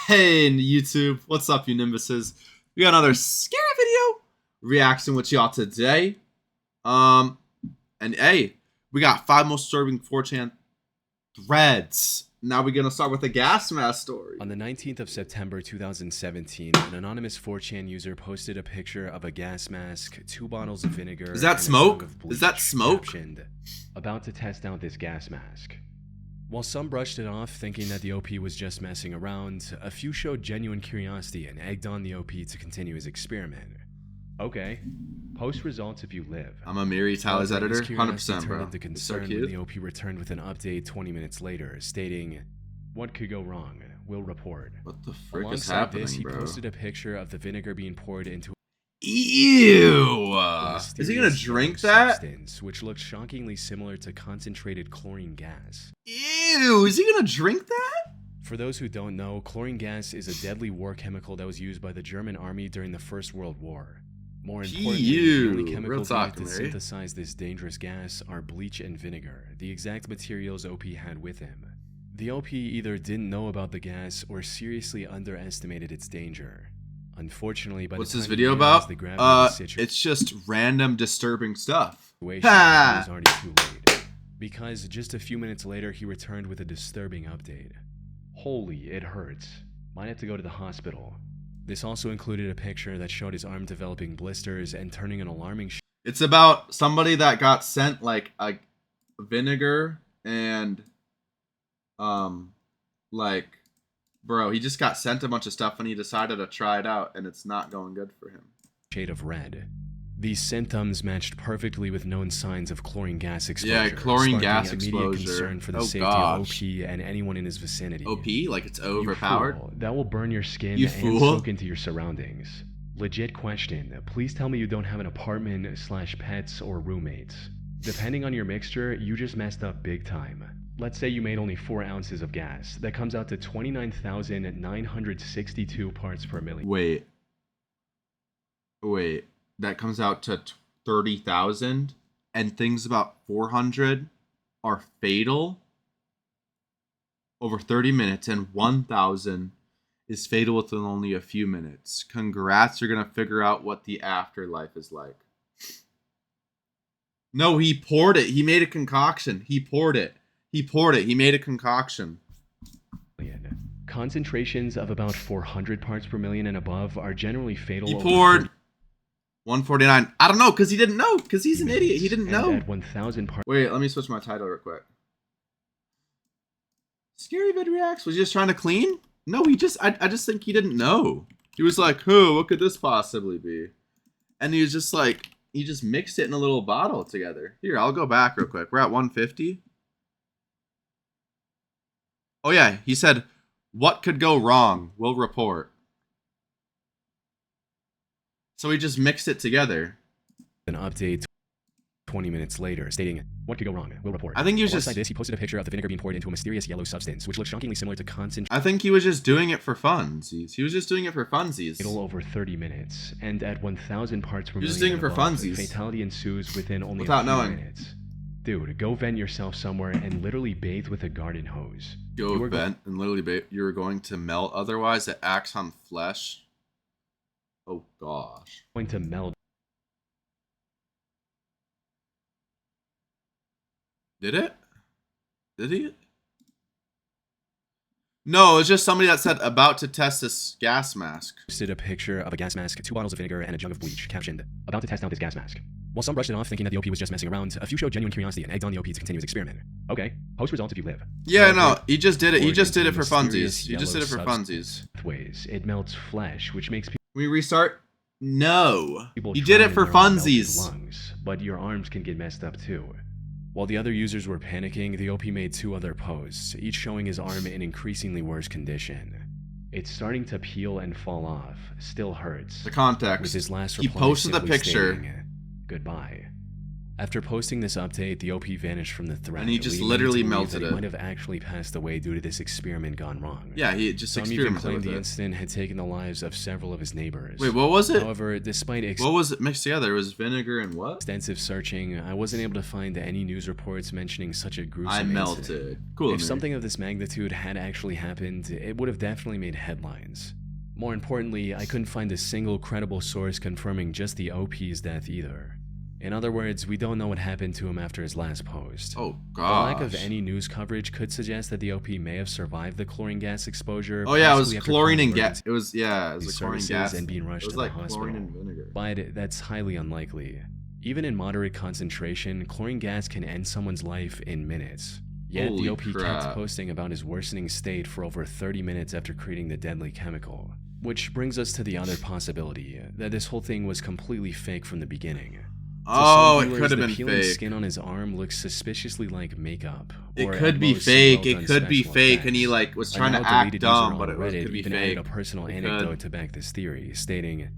Hey, YouTube, what's up, you Nimbuses? We got another scary video reaction with y'all today. And hey, we got 5 most disturbing 4chan threads. Now we're gonna start with the gas mask story. On the 19th of September 2017, an anonymous 4chan user posted a picture of a gas mask, 2 bottles of vinegar. Is that and smoke? A jug of bleach, Is that smoke? Captioned, "About to test out this gas mask." While some brushed it off, thinking that the OP was just messing around, a few showed genuine curiosity and egged on the OP to continue his experiment. Okay, post results if you live. I'm a Miri Tyler's However, editor, his curiosity 100%, bro. turned into It's so concern when cute. the OP returned with an update 20 minutes later, stating, "What could go wrong? We'll report." What the frick is Alongside happening, this, he bro? posted a picture of the vinegar being poured into Ew! a Is he gonna mysterious drink yellow that? substance, which looked shockingly similar to concentrated chlorine gas. Ew! Is he gonna drink that? For those who don't know, chlorine gas is a deadly war chemical that was used by the German army during the First World War. More importantly, the only Real chemicals talk, needed to Mary. synthesize this dangerous gas are bleach and vinegar, the exact materials OP had with him. The OP either didn't know about the gas or seriously underestimated its danger. Unfortunately, by What's the this time he video realized about? the gravity of the It's just random disturbing stuff. situation, Ha! it was already too late. Because just a few minutes later, he returned with a disturbing update. "Holy, it hurts. Might have to go to the hospital." This also included a picture that showed his arm developing blisters and turning an alarming It's about somebody that got sent like a vinegar and like, bro, he just got sent a bunch of stuff and he decided to try it out and it's not going good for him. shade of red. These symptoms matched perfectly with known signs of chlorine gas exposure. Yeah, chlorine sparking gas immediate exposure. concern for the Oh, safety gosh. of OP and anyone in his vicinity. OP? Like it's You overpowered? fool. That will burn your skin You and fool. soak into your surroundings. Legit question. Please tell me you don't have an apartment/pets or roommates. Depending on your mixture, you just messed up big time. Let's say you made only 4 ounces of gas. That comes out to 29,962 parts per million. Wait. That comes out to 30,000 and things about 400 are fatal over 30 minutes and 1,000 is fatal within only a few minutes. Congrats, you're going to figure out what the afterlife is like. No, he poured it. He made a concoction. He poured it. He made a concoction. Concentrations of about 400 parts per million and above are generally fatal. He over poured 149. I don't know, because he didn't know. Because he's an idiot. He didn't and know. At 1,000 parts. Wait, let me switch my title real quick. Scary Vid Reacts? Was he just trying to clean? No, I just think he didn't know. He was like, "Who? What could this possibly be?" And he was just like, he just mixed it in a little bottle together. Here, I'll go back real quick. We're at 150. Oh yeah, he said, "What could go wrong? We'll report." So he just mixed it together. An update 20 minutes later, stating, "What could go wrong? We'll report." I think he was Alongside just. this, he posted a picture of the vinegar being poured into a mysterious yellow substance, which looked shockingly similar to concentrated I think he was just doing it for funsies. He was just doing it for funsies. over 30 minutes, and at 1,000 parts per You're million just doing it and for above, funsies. fatality ensues within only Without a few knowing. minutes. Dude, go vent yourself somewhere and literally bathe with a garden hose. Go You are vent and literally you're going to melt. Otherwise, it acts on flesh. Oh gosh. going to melt. Did it? Did he? No, it was just somebody that said about to test this gas mask. Posted a picture of a gas mask, 2 bottles of vinegar, and a jug of bleach, captioned, "About to test out this gas mask." While some brushed it off, thinking that the OP was just messing around, a few showed genuine curiosity and egged on the OP to continue his experiment. Okay, post results if you live. Yeah, no, However, he just did it. He poured just did into it for a mysterious funsies. He just did yellow it for substance. funsies. Ways it melts flesh, which makes Can we restart? No. people He did drown it in for their own melted funsies. lungs, but your arms can get messed up too. While the other users were panicking, the OP made 2 other posts, each showing his arm in increasingly worse condition. "It's starting to peel and fall off. Still hurts." The With context. his last He reply posted the simply picture. stating, "Goodbye." After posting this update, the OP vanished from the thread. And he just leading me literally to believe melted that he it. might have actually passed away due to this experiment gone wrong. Yeah, he just Some even experimented claimed with the it. incident had taken the lives of several of his neighbors. Wait, what was it? However, despite What was it mixed together? It was vinegar and what? extensive searching, I wasn't able to find any news reports mentioning such a gruesome I incident. melted. Cool. If something of this magnitude had actually happened, it would have definitely made headlines. More importantly, I couldn't find a single credible source confirming just the OP's death either. In other words, we don't know what happened to him after his last post. Oh The gosh. lack of any news coverage could suggest that the OP may have survived the chlorine gas exposure. Oh yeah, it was possibly after chlorine and calling gas. It was emergency a chlorine services gas. and being rushed It was to like the hospital. chlorine and vinegar. But that's highly unlikely. Even in moderate concentration, chlorine gas can end someone's life in minutes. Yet Holy the OP crap. kept posting about his worsening state for over 30 minutes after creating the deadly chemical. Which brings us to the other possibility, that this whole thing was completely fake from the beginning. To Oh, some it viewers, could have the been peeling fake. skin on his arm looks suspiciously like makeup. It or could at be most, some fake. It well-done could be special fake, and he effects. like was A trying to now act deleted user dumb, on but it Reddit could be even fake. added a personal It anecdote could. to back this theory, stating,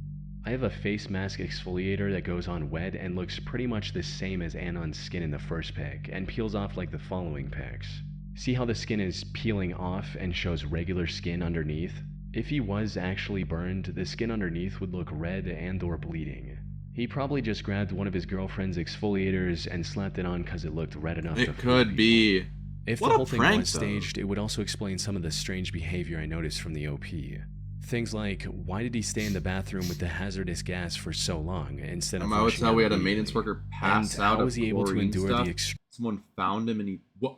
I have a face mask exfoliator that goes on wet and looks pretty much the same as Anon's skin in the first pic, and peels off like the following pics. See how the skin is peeling off and shows regular skin underneath? If he was actually burned, the skin underneath would look red and or bleeding. He probably just grabbed one of his girlfriend's exfoliators and slapped it on because it looked red enough to It fool could people. be. If What the a whole thing prank, was though. staged, it would also explain some of the strange behavior I noticed from the OP. Things like, why did he stay in the bathroom with the hazardous gas for so long instead of I would rushing tell out we had a immediately? maintenance worker pass And out how of was he able to chlorine endure stuff. the Someone found him and he what?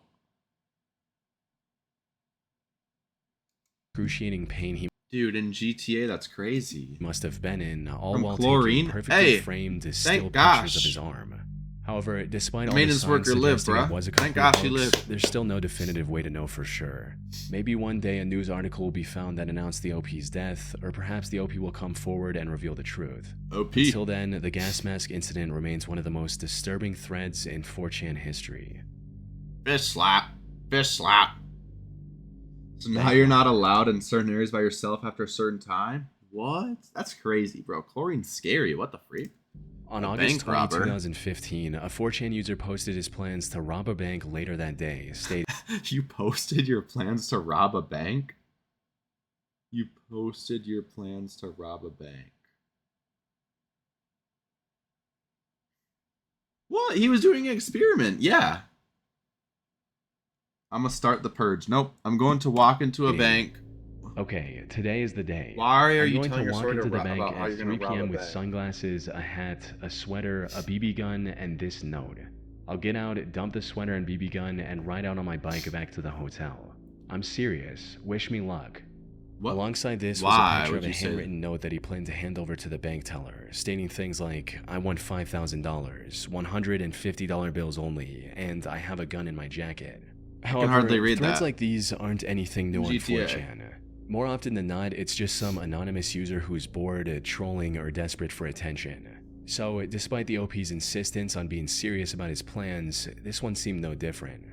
excruciating pain he Dude, in GTA, that's crazy. must have been in, all From while chlorine? taking perfectly Hey, framed still pictures gosh. of his arm. However, despite The all the maintenance signs worker lived, suggesting it bruh. was a Thank complete gosh he hoax, lived. there's still no definitive way to know for sure. Maybe one day a news article will be found that announced the OP's death, or perhaps the OP will come forward and reveal the truth. OP. Until then, the gas mask incident remains one of the most disturbing threads in 4chan history. Fish slap. Fish slap. So now you're not allowed in certain areas by yourself after a certain time? What? That's crazy, bro. Chlorine's scary. What the freak? On A August bank 20, robber. 2015, a 4chan user posted his plans to rob a bank later that day, stating, You posted your plans to rob a bank? You posted your plans to rob a bank. What? He was doing an experiment. Yeah. I'm gonna start the purge. Nope. I'm going to walk into a Yeah. bank. okay, today is the day. Why are I'm you going telling to your walk story into the about bank how at you're 3 gonna rob p.m. a with bank? sunglasses, a hat, a sweater, a BB gun, and this note. I'll get out, dump the sweater and BB gun, and ride out on my bike back to the hotel. I'm serious. Wish me luck. What? Alongside this Why was a picture would of a you say handwritten note that he planned to hand over to the bank teller, stating things like, I want $5,000, $150 bills only, and I have a gun in my jacket. However, hardly read threads that. like these aren't anything new on GTA. 4chan. More often than not, it's just some anonymous user who's bored, trolling, or desperate for attention. So, despite the OP's insistence on being serious about his plans, this one seemed no different.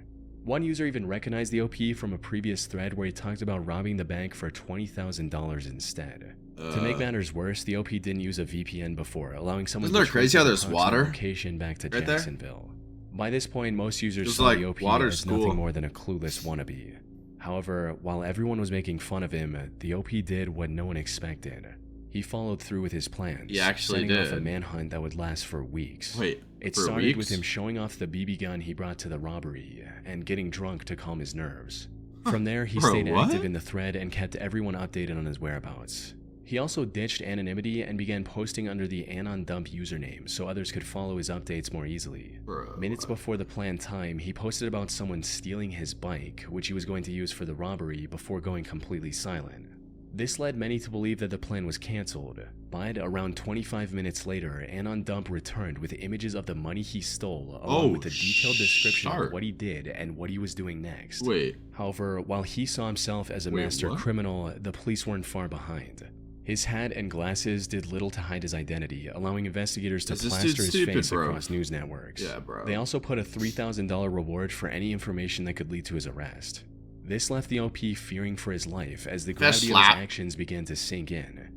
One user even recognized the OP from a previous thread where he talked about robbing the bank for $20,000 instead. To make matters worse, the OP didn't use a VPN before, allowing someone Isn't that to crazy trace how his there's approximate water location back to right there? Jacksonville. By this point, most users Just saw like the OP water as school. nothing more than a clueless wannabe. However, while everyone was making fun of him, the OP did what no one expected. He followed through with his plans, He actually setting off a did. manhunt that would last for weeks. Wait, It for started with weeks? him showing off the BB gun he brought to the robbery and getting drunk to calm his nerves. From there, he Bro, stayed what? active in the thread and kept everyone updated on his whereabouts. He also ditched anonymity and began posting under the Anon Dump username so others could follow his updates more easily. Bro. Minutes before the planned time, he posted about someone stealing his bike, which he was going to use for the robbery, before going completely silent. This led many to believe that the plan was cancelled, but around 25 minutes later, Anon Dump returned with images of the money he stole, along with a detailed description sharp. of what he did and what he was doing next. Wait, However, while he saw himself as a Wait, master what? criminal, the police weren't far behind. His hat and glasses did little to hide his identity, allowing investigators to Is this plaster dude his stupid, face bro? across news networks. Yeah, bro. They also put a $3,000 reward for any information that could lead to his arrest. This left the OP fearing for his life as the gravity of his slap. actions began to sink in.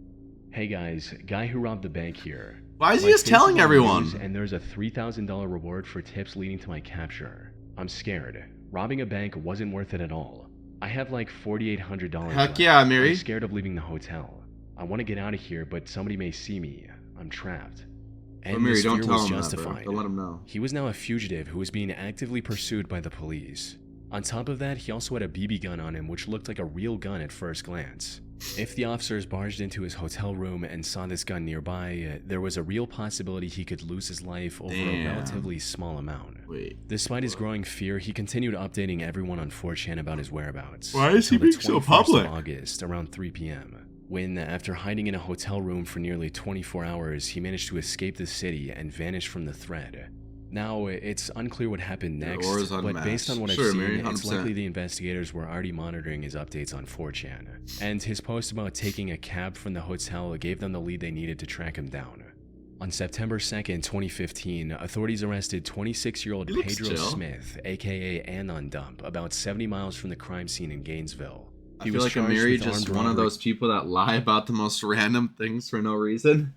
Hey guys, guy who robbed the bank here. Why is he My just face telling is on the everyone? news, and there's a $3,000 reward for tips leading to my capture. I'm scared. Robbing a bank wasn't worth it at all. I have like $4,800 Heck left. yeah, Amiri. I'm scared of leaving the hotel. I want to get out of here, but somebody may see me. I'm trapped. And Amiri, his don't fear tell was him that, bro. justified. Don't let him know. He was now a fugitive who was being actively pursued by the police. On top of that, he also had a BB gun on him, which looked like a real gun at first glance. If the officers barged into his hotel room and saw this gun nearby, there was a real possibility he could lose his life over a relatively small amount. Wait. Despite his growing fear, he continued updating everyone on 4chan about his whereabouts. Why is he until the being so 21st public? of August, around 3 p.m., when, after hiding in a hotel room for nearly 24 hours, he managed to escape the city and vanish from the thread. Now, it's unclear what happened next, Or is but unmatched. based on what Sure, I've seen, Mary, it's 100%. likely the investigators were already monitoring his updates on 4chan, and his post about taking a cab from the hotel gave them the lead they needed to track him down. On September 2nd, 2015, authorities arrested 26-year-old He looks Pedro chill. Smith, aka Anon Dump, about 70 miles from the crime scene in Gainesville. I He feel was like charged Amiri with just armed one of robbery those people that lie about the most random things for no reason.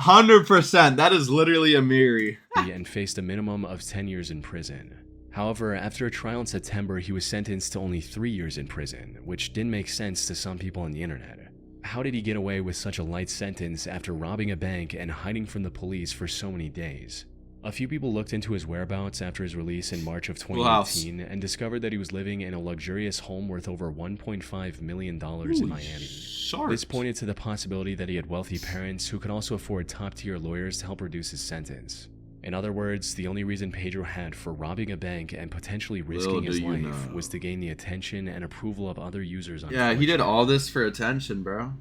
100%. That is literally Amiri. and faced a minimum of 10 years in prison. However, after a trial in September, he was sentenced to only 3 years in prison, which didn't make sense to some people on the internet. How did he get away with such a light sentence after robbing a bank and hiding from the police for so many days? A few people looked into his whereabouts after his release in March of Full house. 2018 and discovered that he was living in a luxurious home worth over $1.5 million in Miami. Sharp. This pointed to the possibility that he had wealthy parents who could also afford top-tier lawyers to help reduce his sentence. In other words, the only reason Pedro had for robbing a bank and potentially risking his do you life know. was to gain the attention and approval of other users on Yeah, he did 4chan. all this for attention, bro.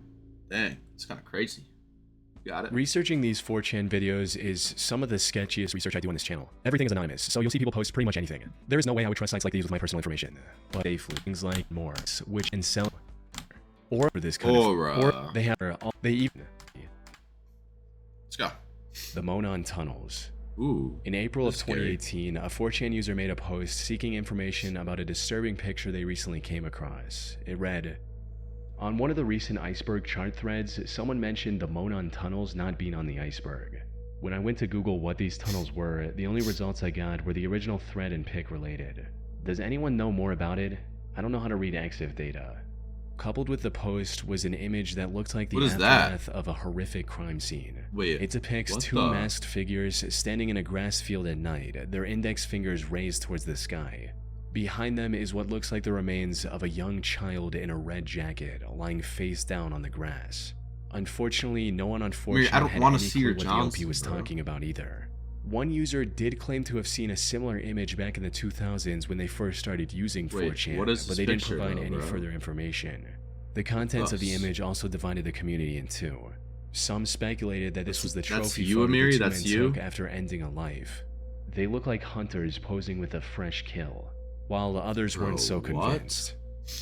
Dang, it's kind of crazy. Got it. Researching these 4chan videos is some of the sketchiest research I do on this channel. Everything is anonymous, so you'll see people post pretty much anything. There is no way I would trust sites like these with my personal information. But safely, things like Morse, which and sell or for this kind Aura. of or they have they even Let's go. the Monon tunnels. Ooh. In April of That's scary. 2018, a 4chan user made a post seeking information about a disturbing picture they recently came across. It read, "On one of the recent iceberg chart threads, someone mentioned the Monon tunnels not being on the iceberg. When I went to Google what these tunnels were, the only results I got were the original thread and pic related. Does anyone know more about it? I don't know how to read EXIF data." Coupled with the post was an image that looked like the What is that? aftermath of a horrific crime scene. Wait. It depicts what two the- masked figures standing in a grass field at night, their index fingers raised towards the sky. Behind them is what looks like the remains of a young child in a red jacket, lying face down on the grass. Unfortunately, no one on 4chan I don't had wanna any see clue your what the Johnson, OP was bro. talking about either. One user did claim to have seen a similar image back in the 2000s when they first started using Wait, 4chan, what is but this they didn't picture, provide though, any bro? further information. The contents of the Us. image also divided the community in two. Some speculated that this was the That's trophy you, photo Amiri? the two That's men you? took after ending a life. They look like hunters posing with a fresh kill, while others weren't so Bro, what? convinced.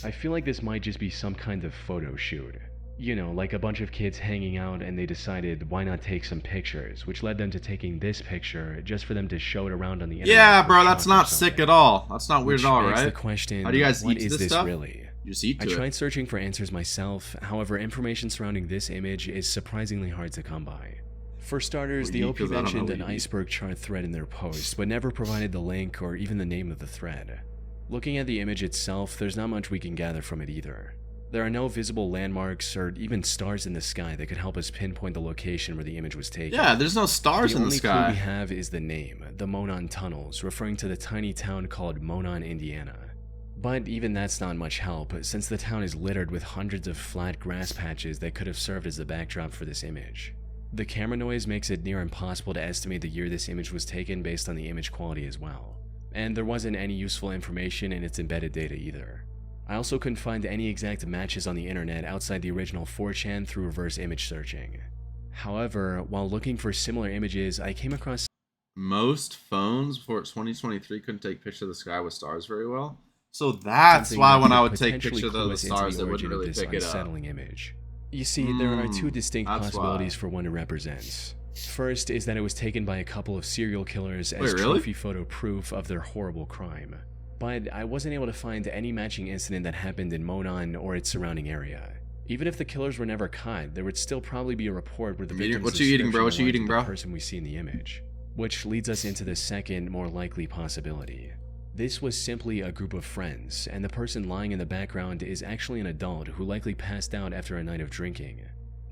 I feel like this might just be some kind of photo shoot. You know, like a bunch of kids hanging out and they decided why not take some pictures, which led them to taking this picture just for them to show it around on the internet. Yeah, for bro, shock that's or not something. sick at all. That's not weird Which at all, begs right? the question, How do you guys what eat is this this stuff? really? You just eat I to it. tried searching for answers myself, however, information surrounding this image is surprisingly hard to come by. For starters, Well, the you- OP 'cause I don't know mentioned what an you eat. iceberg chart thread in their post, but never provided the link or even the name of the thread. Looking at the image itself, there's not much we can gather from it either. There are no visible landmarks or even stars in the sky that could help us pinpoint the location where the image was taken. Yeah, there's no stars The in the only clue sky. we have is the name, the Monon Tunnels, referring to the tiny town called Monon, Indiana. But even that's not much help, since the town is littered with hundreds of flat grass patches that could have served as the backdrop for this image. The camera noise makes it near impossible to estimate the year this image was taken based on the image quality as well. And there wasn't any useful information in its embedded data either. I also couldn't find any exact matches on the internet outside the original 4chan through reverse image searching. However, while looking for similar images, I came across Most phones before 2023 couldn't take pictures of the sky with stars very well. So that's something why that when I could would take potentially pictures clue of the us into stars, they wouldn't origin of really this pick it up. unsettling image. You see, there are two distinct that's possibilities why. for what it represents. First is that it was taken by a couple of serial killers as Wait, really? trophy photo proof of their horrible crime. But I wasn't able to find any matching incident that happened in Monon or its surrounding area. Even if the killers were never caught, there would still probably be a report where the I'm eating- victim's what you eating, bro? What you description eating, aligned bro? with the person we see in the image. Which leads us into the second, more likely possibility. This was simply a group of friends, and the person lying in the background is actually an adult who likely passed out after a night of drinking.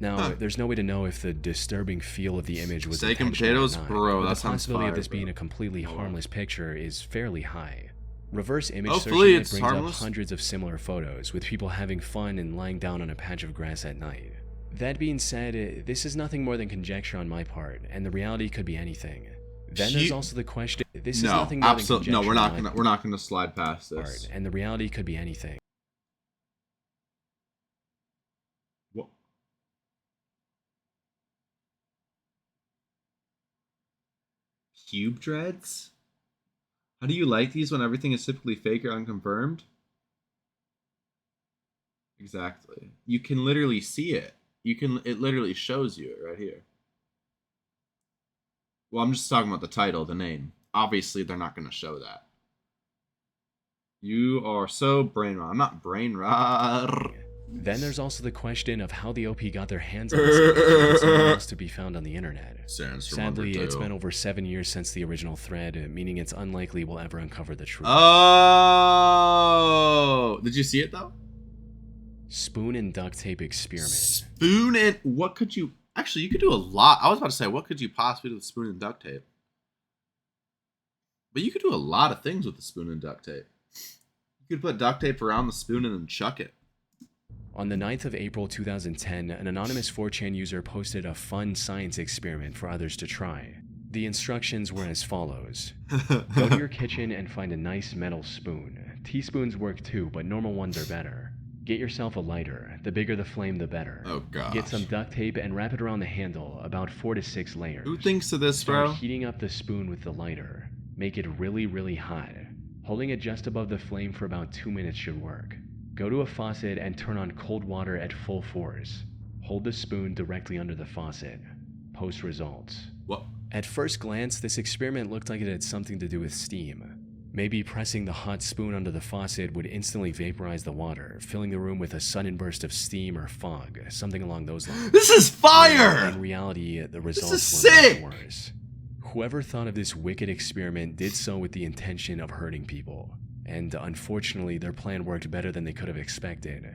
Now, there's no way to know if the disturbing feel of the image was Steak and intentional or potatoes? not, Bro, but that the sounds possibility of fire, this being bro. a completely harmless picture is fairly high. Reverse image Hopefully searching it's brings harmless. up hundreds of similar photos with people having fun and lying down on a patch of grass at night. That being said, this is nothing more than conjecture on my part, and the reality could be anything. Then there's also the question. This is No, nothing more than absolutely conjecture no. We're not on my gonna. We're not gonna slide past part, this. and the reality could be anything. What? Cube dreads? How do you like these when everything is typically fake or unconfirmed? Exactly. You can literally see it. It literally shows you it right here. Well, I'm just talking about the title, the name. Obviously, they're not going to show that. You are so brain rot. I'm not brain rot. Then there's also the question of how the OP got their hands on this image and something else to be found on the internet. Sadly, it's been over 7 years since the original thread, meaning it's unlikely we'll ever uncover the truth. Oh! Did you see it, though? Spoon and duct tape experiment. Spoon and... What could you... Actually, you could do a lot. I was about to say, what could you possibly do with spoon and duct tape? But you could do a lot of things with the spoon and duct tape. You could put duct tape around the spoon and then chuck it. On the 9th of April 2010, an anonymous 4chan user posted a fun science experiment for others to try. The instructions were as follows. Go to your kitchen and find a nice metal spoon. Teaspoons work too, but normal ones are better. Get yourself a lighter. The bigger the flame, the better. Oh, gosh. Get some duct tape and wrap it around the handle, about 4 to 6 layers. Who thinks of this, Start bro? heating up the spoon with the lighter. Make it really, really hot. Holding it just above the flame for about 2 minutes should work. Go to a faucet and turn on cold water at full force. Hold the spoon directly under the faucet. Post results. What? At first glance, this experiment looked like it had something to do with steam. Maybe pressing the hot spoon under the faucet would instantly vaporize the water, filling the room with a sudden burst of steam or fog, something along those lines. This is fire! In reality, the results is were sick! much worse. Whoever thought of this wicked experiment did so with the intention of hurting people, and unfortunately their plan worked better than they could have expected.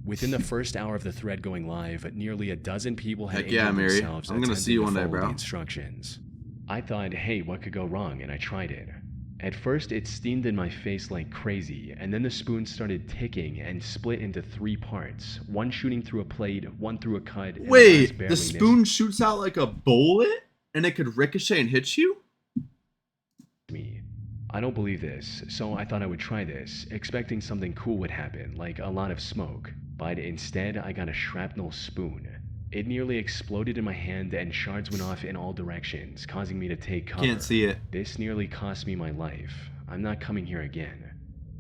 Within the first hour of the thread going live, nearly a dozen people had Heck yeah, injured Mary. themselves I'm gonna see you one attempting day, to follow bro. the instructions. I thought, hey, what could go wrong, and I tried it. At first, it steamed in my face like crazy, and then the spoon started ticking and split into 3 parts, one shooting through a plate, one through a cut, and the last Wait, barely the missed. spoon shoots out like a bullet? And it could ricochet and hit you? Me. I don't believe this, so I thought I would try this, expecting something cool would happen, like a lot of smoke. But instead, I got a shrapnel spoon. It nearly exploded in my hand and shards went off in all directions, causing me to take cover. Can't see it. This nearly cost me my life. I'm not coming here again.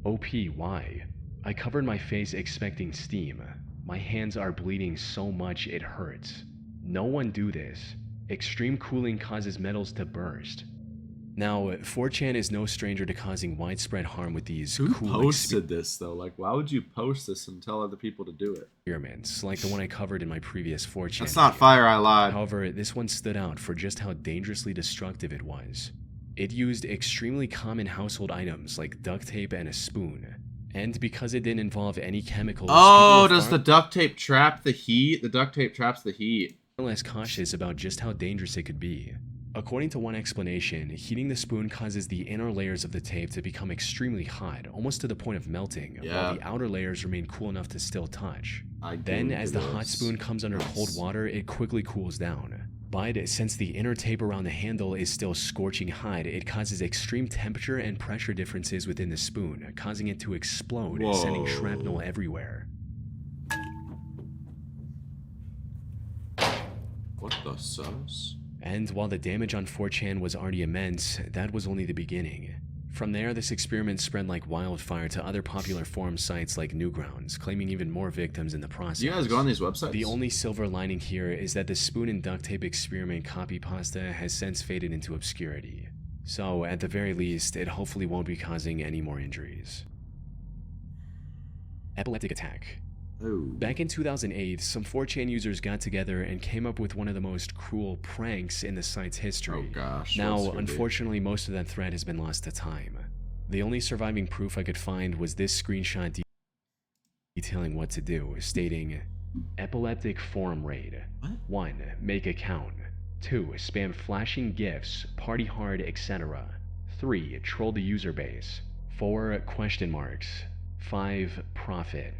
OP, why? I covered my face expecting steam. My hands are bleeding so much it hurts. No one do this. Extreme cooling causes metals to burst. Now, 4chan is no stranger to causing widespread harm with these Who cool posted this, though? Like, why would you post this and tell other people to do it? experiments, like the one I covered in my previous 4chan That's not video. fire, I lied. However, this one stood out for just how dangerously destructive it was. It used extremely common household items like duct tape and a spoon. And because it didn't involve any chemicals, Oh, people were does the duct tape trap the heat? The duct tape traps the heat. far less cautious about just how dangerous it could be. According to one explanation, heating the spoon causes the inner layers of the tape to become extremely hot, almost to the point of melting, Yeah. while the outer layers remain cool enough to still touch. I Then, googled as the hot this. spoon comes under cold water, it quickly cools down. But since the inner tape around the handle is still scorching hot, it causes extreme temperature and pressure differences within the spoon, causing it to explode, sending Whoa. shrapnel everywhere. What the sus? And while the damage on 4chan was already immense, that was only the beginning. From there, this experiment spread like wildfire to other popular forum sites like Newgrounds, claiming even more victims in the process. Do you guys go on these websites? The only silver lining here is that the spoon and duct tape experiment copy pasta has since faded into obscurity. So, at the very least, it hopefully won't be causing any more injuries. Epileptic attack. Oh. Back in 2008, some 4chan users got together and came up with one of the most cruel pranks in the site's history. Oh gosh. Now, what's it gonna be? unfortunately, most of that thread has been lost to time. The only surviving proof I could find was this screenshot detailing what to do, stating, Epileptic forum raid. What? 1. Make account. 2. Spam flashing gifs, party hard, etc. 3. Troll the user base. 4. Question marks. 5. Profit.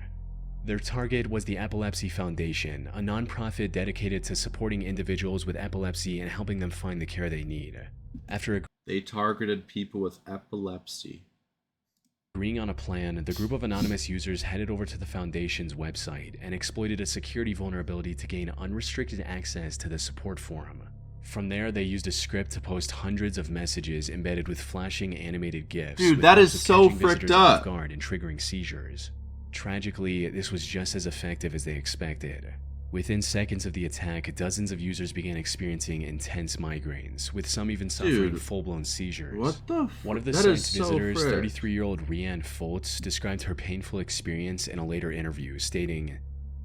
Their target was the Epilepsy Foundation, a nonprofit dedicated to supporting individuals with epilepsy and helping them find the care they need. After They targeted people with epilepsy. agreeing on a plan, the group of anonymous users headed over to the Foundation's website and exploited a security vulnerability to gain unrestricted access to the support forum. From there, they used a script to post hundreds of messages embedded with flashing animated GIFs. Dude, with that hopes is of so catching visitors fricked off up. guard and triggering seizures. Tragically, this was just as effective as they expected. Within seconds of the attack, dozens of users began experiencing intense migraines, with some even suffering Dude, full-blown seizures. What the One of the that site's is so visitors, frick. 33-year-old Rianne Foltz, described her painful experience in a later interview, stating,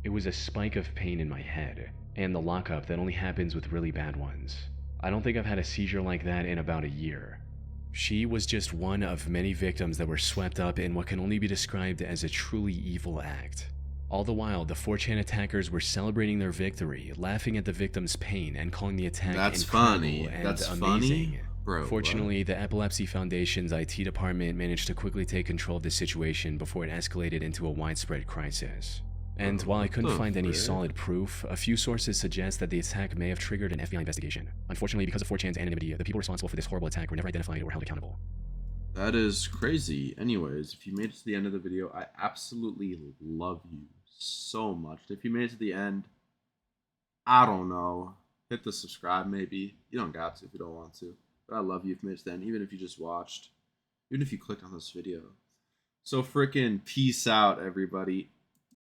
It was a spike of pain in my head, and the lockup that only happens with really bad ones. I don't think I've had a seizure like that in about a year. She was just one of many victims that were swept up in what can only be described as a truly evil act. All the while, the 4chan attackers were celebrating their victory, laughing at the victim's pain, and calling the attack That's incredible funny. and That's amazing. funny? Bro, Fortunately, the Epilepsy Foundation's IT department managed to quickly take control of the situation before it escalated into a widespread crisis. And while I couldn't the find any frick? solid proof, a few sources suggest that the attack may have triggered an FBI investigation. Unfortunately, because of 4chan's anonymity, the people responsible for this horrible attack were never identified or held accountable. That is crazy. Anyways, if you made it to the end of the video, I absolutely love you so much. If you made it to the end, I don't know. Hit the subscribe maybe. You don't got to if you don't want to. But I love you if you made it to the end, even if you just watched. Even if you clicked on this video. So freaking peace out, everybody.